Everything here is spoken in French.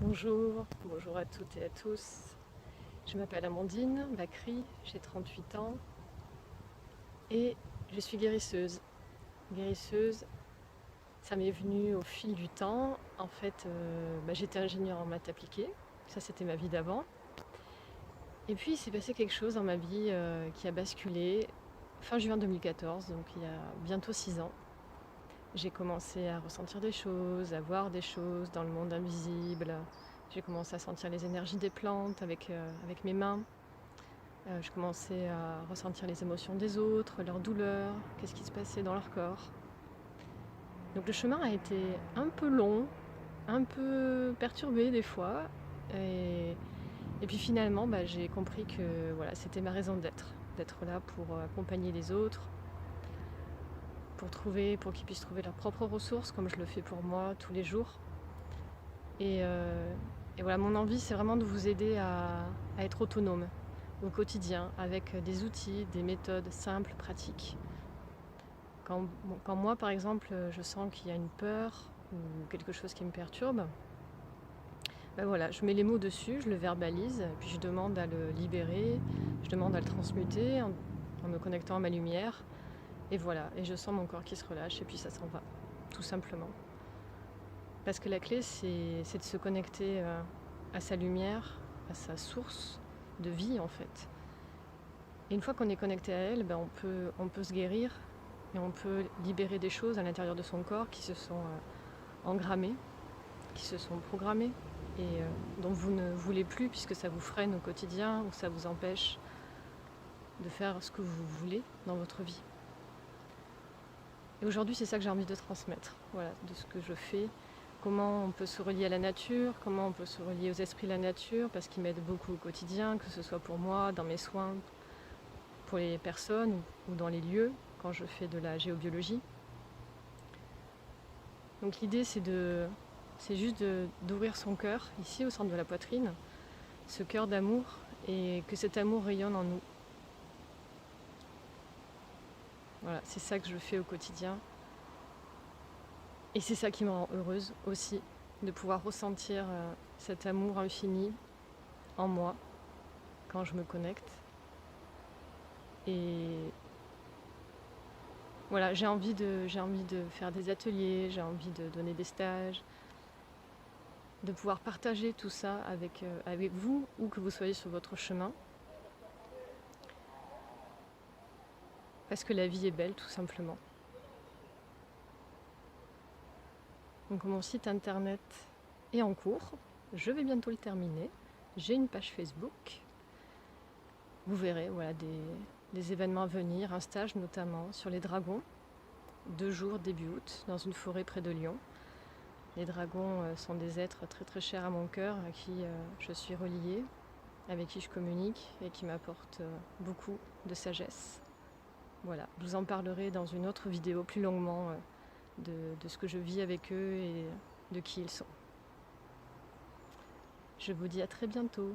Bonjour à toutes et à tous. Je m'appelle Amandine Bacry, j'ai 38 ans et je suis guérisseuse. Guérisseuse, ça m'est venu au fil du temps. En fait, j'étais ingénieure en maths appliquées, ça c'était ma vie d'avant. Et puis il s'est passé quelque chose dans ma vie qui a basculé fin juin 2014, donc il y a bientôt 6 ans. J'ai commencé à ressentir des choses, à voir des choses dans le monde invisible. J'ai commencé à sentir les énergies des plantes avec mes mains. Je commençais à ressentir les émotions des autres, leurs douleurs, qu'est-ce qui se passait dans leur corps. Donc le chemin a été un peu long, un peu perturbé des fois. Et puis finalement, j'ai compris que voilà, c'était ma raison d'être là pour accompagner les autres, pour qu'ils puissent trouver leurs propres ressources, comme je le fais pour moi tous les jours. Et voilà, mon envie, c'est vraiment de vous aider à être autonome au quotidien, avec des outils, des méthodes simples, pratiques. Quand moi, par exemple, je sens qu'il y a une peur ou quelque chose qui me perturbe, voilà, je mets les mots dessus, je le verbalise, puis je demande à le libérer, je demande à le transmuter en me connectant à ma lumière. Et voilà, et je sens mon corps qui se relâche et puis ça s'en va, tout simplement. Parce que la clé, c'est de se connecter à sa lumière, à sa source de vie en fait. Et une fois qu'on est connecté à elle, on peut se guérir et on peut libérer des choses à l'intérieur de son corps qui se sont engrammées, qui se sont programmées et dont vous ne voulez plus puisque ça vous freine au quotidien ou ça vous empêche de faire ce que vous voulez dans votre vie. Et aujourd'hui, c'est ça que j'ai envie de transmettre, voilà, de ce que je fais, comment on peut se relier à la nature, comment on peut se relier aux esprits de la nature, parce qu'ils m'aident beaucoup au quotidien, que ce soit pour moi, dans mes soins, pour les personnes ou dans les lieux, quand je fais de la géobiologie. Donc l'idée, c'est juste d'ouvrir son cœur, ici au centre de la poitrine, ce cœur d'amour, et que cet amour rayonne en nous. Voilà, c'est ça que je fais au quotidien. Et c'est ça qui me rend heureuse aussi, de pouvoir ressentir cet amour infini en moi quand je me connecte. Et voilà, j'ai envie de faire des ateliers, j'ai envie de donner des stages, de pouvoir partager tout ça avec vous, où que vous soyez sur votre chemin. Parce que la vie est belle, tout simplement. Donc mon site internet est en cours, je vais bientôt le terminer. J'ai une page Facebook. Vous verrez voilà, des événements à venir, un stage notamment sur les dragons, 2 jours début août, dans une forêt près de Lyon. Les dragons sont des êtres très très chers à mon cœur, à qui je suis reliée, avec qui je communique et qui m'apportent beaucoup de sagesse. Voilà, je vous en parlerai dans une autre vidéo plus longuement de ce que je vis avec eux et de qui ils sont. Je vous dis à très bientôt.